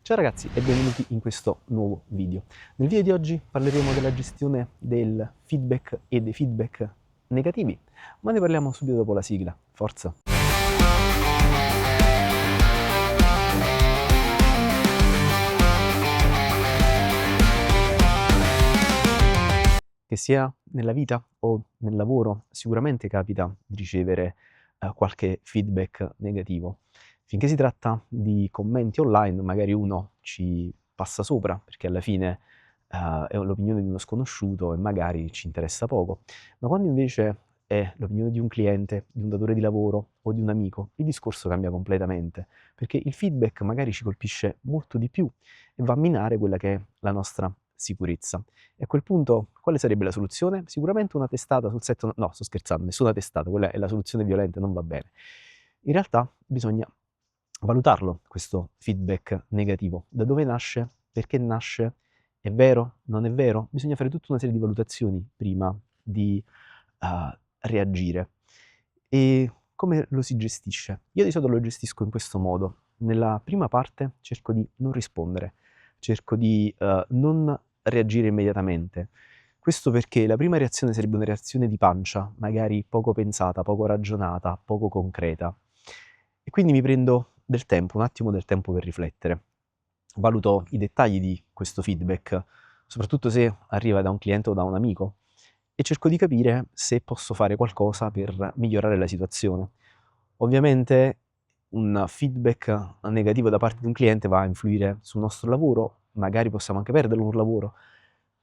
Ciao ragazzi e benvenuti in questo nuovo video. Nel video di oggi parleremo della gestione del feedback e dei feedback negativi, ma ne parliamo subito dopo la sigla. Forza! Che sia nella vita o nel lavoro, sicuramente capita di ricevere qualche feedback negativo. Finché si tratta di commenti online, magari uno ci passa sopra, perché alla fine è l'opinione di uno sconosciuto e magari ci interessa poco. Ma quando invece è l'opinione di un cliente, di un datore di lavoro o di un amico, il discorso cambia completamente, perché il feedback magari ci colpisce molto di più e va a minare quella che è la nostra sicurezza. E a quel punto quale sarebbe la soluzione? Sicuramente una testata sul setto, no, sto scherzando, nessuna testata, quella è la soluzione violenta, non va bene. In realtà bisogna valutarlo questo feedback negativo. Da dove nasce? Perché nasce? È vero? Non è vero? Bisogna fare tutta una serie di valutazioni prima di reagire. E come lo si gestisce? Io di solito lo gestisco in questo modo. Nella prima parte cerco di non rispondere, cerco di non reagire immediatamente. Questo perché la prima reazione sarebbe una reazione di pancia, magari poco pensata, poco ragionata, poco concreta. E quindi mi prendo del tempo, un attimo del tempo per riflettere. Valuto i dettagli di questo feedback, soprattutto se arriva da un cliente o da un amico, e cerco di capire se posso fare qualcosa per migliorare la situazione. Ovviamente un feedback negativo da parte di un cliente va a influire sul nostro lavoro, magari possiamo anche perdere un lavoro,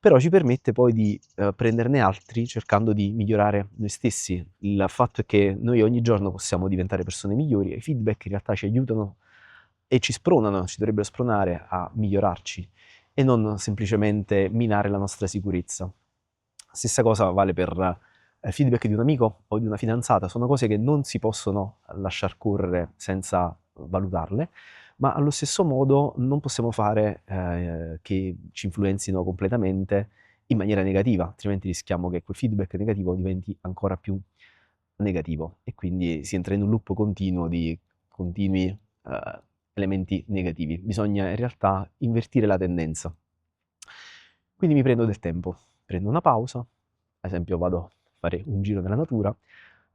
però ci permette poi di prenderne altri cercando di migliorare noi stessi. Il fatto è che noi ogni giorno possiamo diventare persone migliori e i feedback in realtà ci aiutano e ci spronano, ci dovrebbero spronare a migliorarci e non semplicemente minare la nostra sicurezza. Stessa cosa vale per il feedback di un amico o di una fidanzata, sono cose che non si possono lasciar correre senza valutarle, ma allo stesso modo non possiamo fare che ci influenzino completamente in maniera negativa, altrimenti rischiamo che quel feedback negativo diventi ancora più negativo e quindi si entra in un loop continuo di continui elementi negativi. Bisogna in realtà invertire la tendenza. Quindi mi prendo del tempo, prendo una pausa, ad esempio vado a fare un giro nella natura,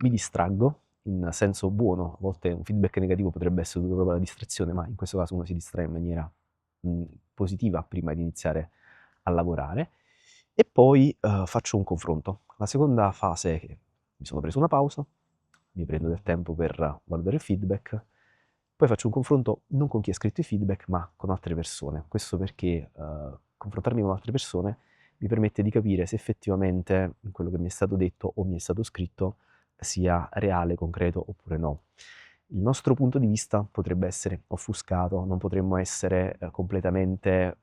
mi distraggo in senso buono, a volte un feedback negativo potrebbe essere dovuto proprio alla distrazione, ma in questo caso uno si distrae in maniera positiva prima di iniziare a lavorare e poi faccio un confronto. La seconda fase è che mi sono preso una pausa, mi prendo del tempo per valutare il feedback, poi faccio un confronto non con chi ha scritto i feedback, ma con altre persone. Questo perché confrontarmi con altre persone mi permette di capire se effettivamente quello che mi è stato detto o mi è stato scritto sia reale, concreto oppure no. Il nostro punto di vista potrebbe essere offuscato, non potremmo essere completamente,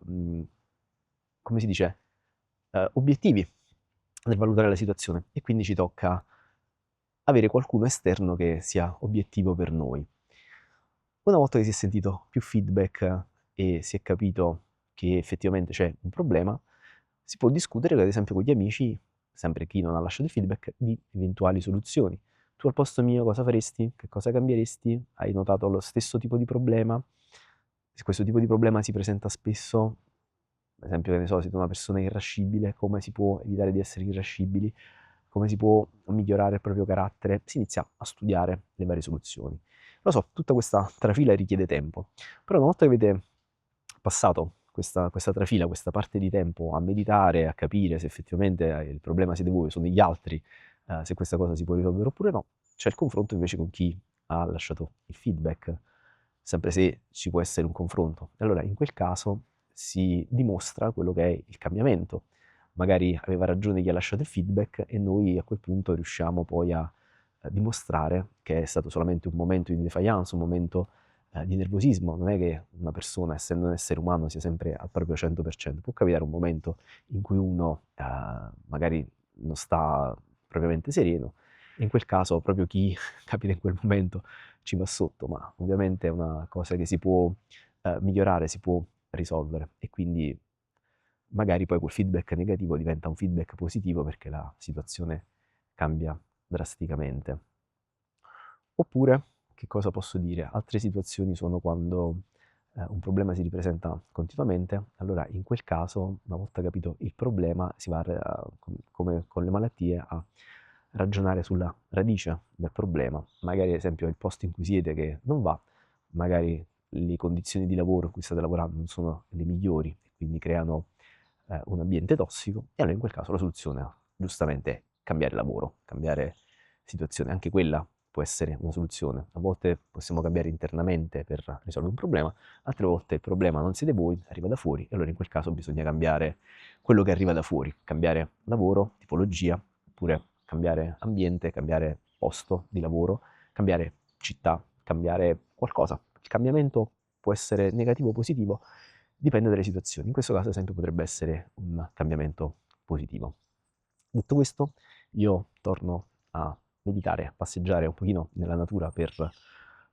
come si dice, obiettivi nel valutare la situazione e quindi ci tocca avere qualcuno esterno che sia obiettivo per noi. Una volta che si è sentito più feedback e si è capito che effettivamente c'è un problema, si può discutere ad esempio con gli amici, sempre chi non ha lasciato il feedback, di eventuali soluzioni. Tu al posto mio cosa faresti? Che cosa cambieresti? Hai notato lo stesso tipo di problema? Se questo tipo di problema si presenta spesso, ad esempio, che ne so, siete una persona irascibile, come si può evitare di essere irascibili? Come si può migliorare il proprio carattere? Si inizia a studiare le varie soluzioni. Lo so, tutta questa trafila richiede tempo, però una volta che avete passato questa trafila, questa parte di tempo a meditare, a capire se effettivamente il problema siete voi o sono gli altri, se questa cosa si può risolvere oppure no, c'è il confronto invece con chi ha lasciato il feedback, sempre se ci può essere un confronto. E allora in quel caso si dimostra quello che è il cambiamento. Magari aveva ragione chi ha lasciato il feedback e noi a quel punto riusciamo poi a dimostrare che è stato solamente un momento di defiance, un momento di nervosismo. Non è che una persona, essendo un essere umano, sia sempre al proprio 100%. Può capitare un momento in cui uno magari non sta propriamente sereno e in quel caso proprio chi capita in quel momento ci va sotto, ma ovviamente è una cosa che si può migliorare, si può risolvere e quindi magari poi quel feedback negativo diventa un feedback positivo perché la situazione cambia drasticamente. Oppure, che cosa posso dire? Altre situazioni sono quando un problema si ripresenta continuamente, allora in quel caso, una volta capito il problema, si va come con le malattie a ragionare sulla radice del problema. Magari ad esempio il posto in cui siete che non va, magari le condizioni di lavoro in cui state lavorando non sono le migliori e quindi creano un ambiente tossico, e allora in quel caso la soluzione giustamente è cambiare lavoro, cambiare situazione. Anche quella può essere una soluzione. A volte possiamo cambiare internamente per risolvere un problema, altre volte il problema non siete voi, arriva da fuori, e allora in quel caso bisogna cambiare quello che arriva da fuori, cambiare lavoro, tipologia, oppure cambiare ambiente, cambiare posto di lavoro, cambiare città, cambiare qualcosa. Il cambiamento può essere negativo o positivo, dipende dalle situazioni. In questo caso, ad esempio, potrebbe essere un cambiamento positivo. Detto questo, io torno a meditare, a passeggiare un pochino nella natura per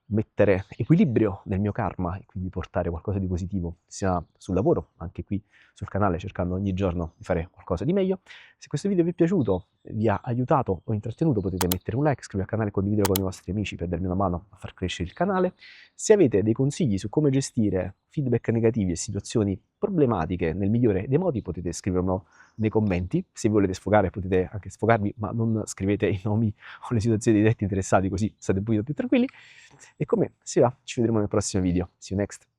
mettere equilibrio nel mio karma e quindi portare qualcosa di positivo sia sul lavoro, anche qui sul canale, cercando ogni giorno di fare qualcosa di meglio. Se questo video vi è piaciuto, vi ha aiutato o intrattenuto, potete mettere un like, iscrivervi al canale e condividere con i vostri amici per darmi una mano a far crescere il canale. Se avete dei consigli su come gestire feedback negativi e situazioni problematiche nel migliore dei modi, potete scrivermelo nei commenti. Se volete sfogare potete anche sfogarvi, ma non scrivete i nomi o le situazioni dei diretti interessati, così state un pochino più tranquilli. E come si va, ci vedremo nel prossimo video. See you next!